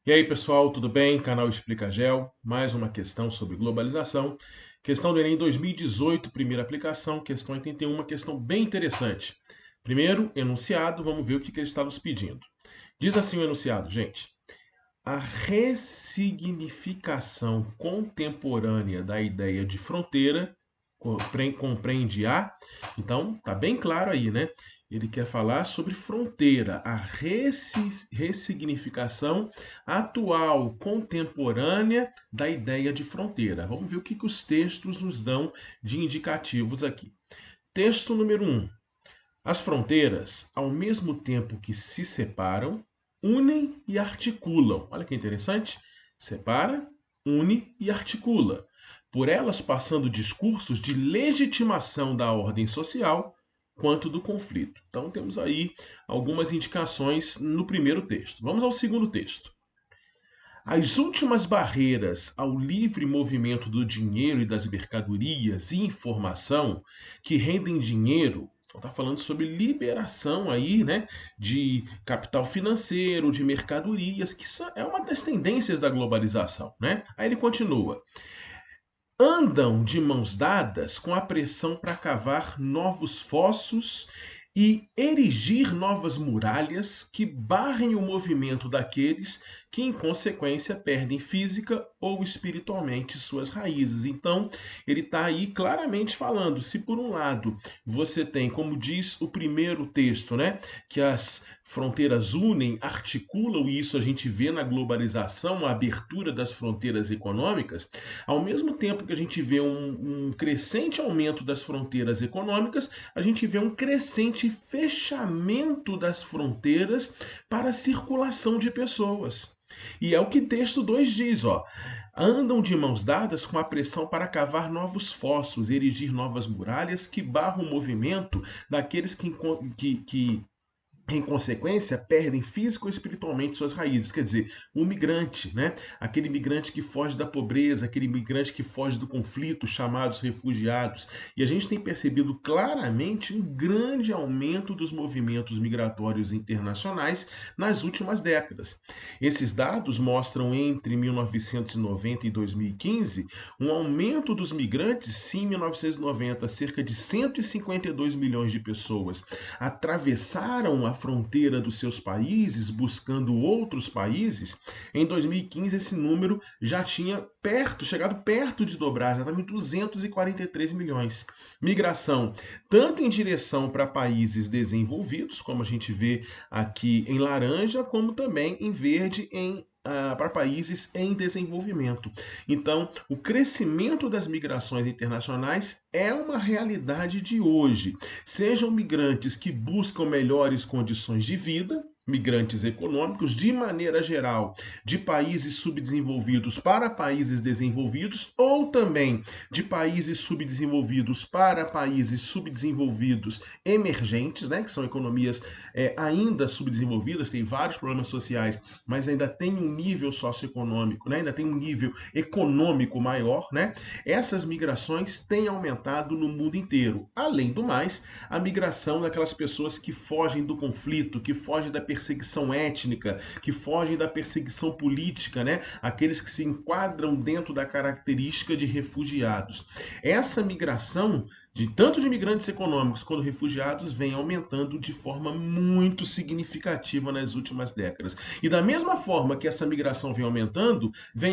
E aí, pessoal, tudo bem? Canal ExplicaGel, mais uma questão sobre globalização. Questão do Enem 2018, primeira aplicação, questão 81, uma questão bem interessante. Primeiro, enunciado, vamos ver o que ele está nos pedindo. Diz assim o enunciado, gente. A ressignificação contemporânea da ideia de fronteira compreende a. Então, tá bem claro aí, né? Ele quer falar sobre fronteira, a ressignificação atual, contemporânea da ideia de fronteira. Vamos ver o que os textos nos dão de indicativos aqui. Texto número 1. As fronteiras, ao mesmo tempo que se separam, unem e articulam. Olha que interessante. Separa, une e articula. Por elas passando discursos de legitimação da ordem social quanto do conflito. Então temos aí algumas indicações no primeiro texto. Vamos ao segundo texto. As últimas barreiras ao livre movimento do dinheiro e das mercadorias e informação que rendem dinheiro, então está falando sobre liberação aí, né, de capital financeiro, de mercadorias, que é uma das tendências da globalização, né? Aí ele continua. Andam de mãos dadas com a pressão para cavar novos fossos e erigir novas muralhas que barrem o movimento daqueles que, em consequência, perdem física ou espiritualmente suas raízes. Então, ele está aí claramente falando: se por um lado você tem, como diz o primeiro texto, né, que as fronteiras unem, articulam, e isso a gente vê na globalização, a abertura das fronteiras econômicas, ao mesmo tempo que a gente vê um crescente aumento das fronteiras econômicas, a gente vê um crescente fechamento das fronteiras para a circulação de pessoas. E é o que texto 2 diz, ó. Andam de mãos dadas com a pressão para cavar novos fossos, erigir novas muralhas que barram o movimento daqueles que em consequência, perdem físico ou espiritualmente suas raízes. Quer dizer, o migrante, né? Aquele migrante que foge da pobreza, aquele migrante que foge do conflito, chamados refugiados. E a gente tem percebido claramente um grande aumento dos movimentos migratórios internacionais nas últimas décadas. Esses dados mostram entre 1990 e 2015 um aumento dos migrantes, sim, em 1990, cerca de 152 milhões de pessoas atravessaram a fronteira dos seus países buscando outros países. Em 2015 esse número já tinha chegado perto de dobrar, já estava em 243 milhões. Migração tanto em direção para países desenvolvidos, como a gente vê aqui em laranja, como também em verde para países em desenvolvimento. Então, o crescimento das migrações internacionais é uma realidade de hoje. Sejam migrantes que buscam melhores condições de vida, migrantes econômicos, de maneira geral, de países subdesenvolvidos para países desenvolvidos, ou também de países subdesenvolvidos para países subdesenvolvidos emergentes, né, que são economias ainda subdesenvolvidas, têm vários problemas sociais, mas ainda tem um nível socioeconômico, né, ainda tem um nível econômico maior, né? Essas migrações têm aumentado no mundo inteiro. Além do mais, a migração daquelas pessoas que fogem do conflito, que fogem da perseguição étnica, que fogem da perseguição política, né? Aqueles que se enquadram dentro da característica de refugiados. Essa migração de tanto de imigrantes econômicos quanto refugiados vem aumentando de forma muito significativa nas últimas décadas. E da mesma forma que essa migração vem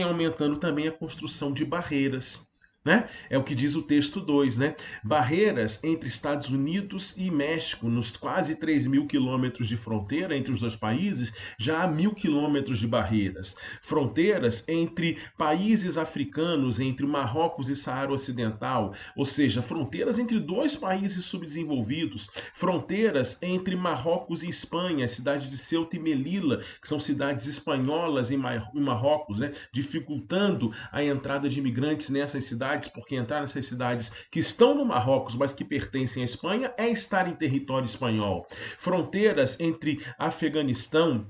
aumentando também a construção de barreiras. Né? É o que diz o texto 2, né? Barreiras entre Estados Unidos e México, nos quase 3 mil quilômetros de fronteira entre os dois países, já há 1.000 quilômetros de barreiras. Fronteiras entre países africanos, entre Marrocos e Saara Ocidental, ou seja, fronteiras entre dois países subdesenvolvidos, fronteiras entre Marrocos e Espanha, a cidade de Ceuta e Melilla, que são cidades espanholas em Marrocos, né? Dificultando a entrada de imigrantes nessas cidades, porque entrar nessas cidades que estão no Marrocos, mas que pertencem à Espanha, é estar em território espanhol. Fronteiras entre Afeganistão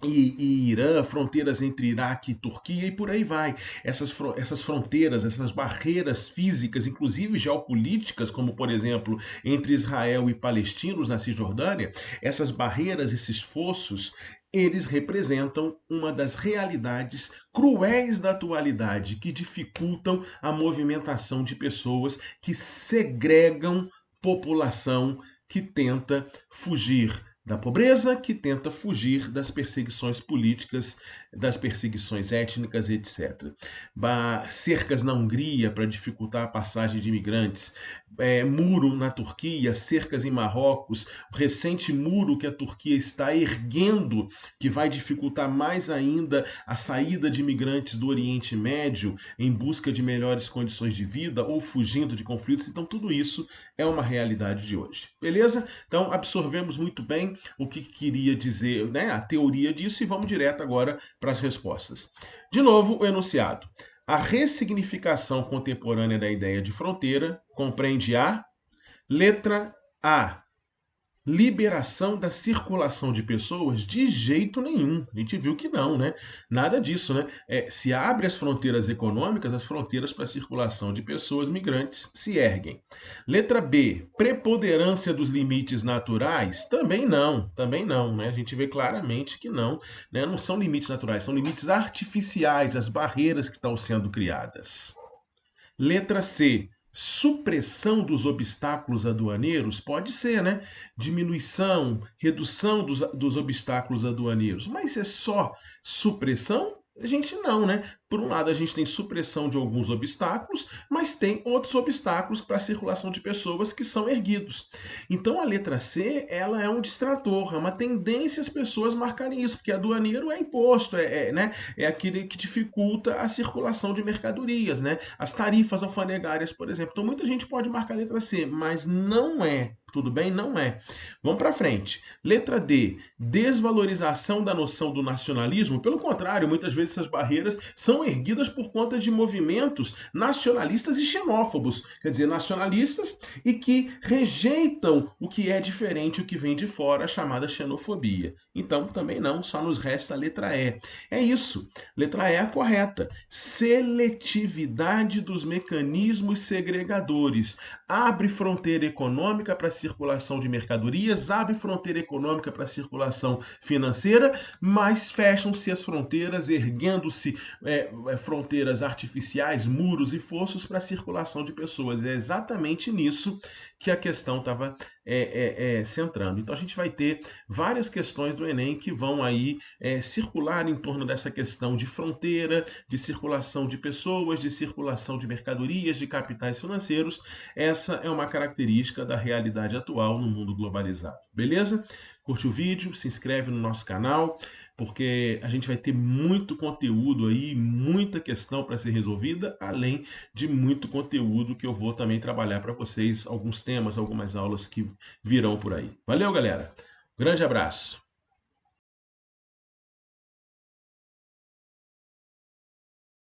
e Irã, fronteiras entre Iraque e Turquia e por aí vai. Essas fronteiras, essas barreiras físicas, inclusive geopolíticas, como por exemplo entre Israel e palestinos na Cisjordânia, essas barreiras, esses fossos, eles representam uma das realidades cruéis da atualidade que dificultam a movimentação de pessoas, que segregam população que tenta fugir da pobreza, que tenta fugir das perseguições políticas, das perseguições étnicas, etc. Cercas na Hungria para dificultar a passagem de imigrantes, muro na Turquia, cercas em Marrocos, o recente muro que a Turquia está erguendo, que vai dificultar mais ainda a saída de imigrantes do Oriente Médio em busca de melhores condições de vida ou fugindo de conflitos. Então, tudo isso é uma realidade de hoje. Beleza? Então, absorvemos muito bem o que queria dizer, né, a teoria disso, e vamos direto agora para as respostas. De novo, o enunciado. A ressignificação contemporânea da ideia de fronteira compreende a letra A, liberação da circulação de pessoas? De jeito nenhum. A gente viu que não, né? Nada disso, né? Se abre as fronteiras econômicas, as fronteiras para a circulação de pessoas migrantes se erguem. Letra B, preponderância dos limites naturais? Também não, né? A gente vê claramente que não, né? Não são limites naturais, são limites artificiais, as barreiras que estão sendo criadas. Letra C, supressão dos obstáculos aduaneiros? Pode ser, né? Diminuição, redução dos obstáculos aduaneiros. Mas é só supressão? A gente não, né? Por um lado, a gente tem supressão de alguns obstáculos, mas tem outros obstáculos para a circulação de pessoas que são erguidos. Então, a letra C, ela é um distrator, é uma tendência as pessoas marcarem isso, porque aduaneiro é imposto, né? É aquele que dificulta a circulação de mercadorias, né? As tarifas alfandegárias, por exemplo. Então, muita gente pode marcar a letra C, mas não é. Tudo bem? Não é. Vamos para frente. Letra D, desvalorização da noção do nacionalismo. Pelo contrário, muitas vezes essas barreiras são erguidas por conta de movimentos nacionalistas e xenófobos. Quer dizer, nacionalistas e que rejeitam o que é diferente, o que vem de fora, a chamada xenofobia. Então, também não, só nos resta a letra E. É isso. Letra E é a correta. Seletividade dos mecanismos segregadores. Abre fronteira econômica para a circulação de mercadorias, abre fronteira econômica para a circulação financeira, mas fecham-se as fronteiras, erguendo-se fronteiras artificiais, muros e fossos para a circulação de pessoas. É exatamente nisso que a questão estava centrando. Então a gente vai ter várias questões do Enem que vão aí circular em torno dessa questão de fronteira, de circulação de pessoas, de circulação de mercadorias, de capitais financeiros. Essa é uma característica da realidade atual no mundo globalizado. Beleza? Curte o vídeo, se inscreve no nosso canal, porque a gente vai ter muito conteúdo aí, muita questão para ser resolvida, além de muito conteúdo que eu vou também trabalhar para vocês, alguns temas, algumas aulas que virão por aí. Valeu, galera! Grande abraço!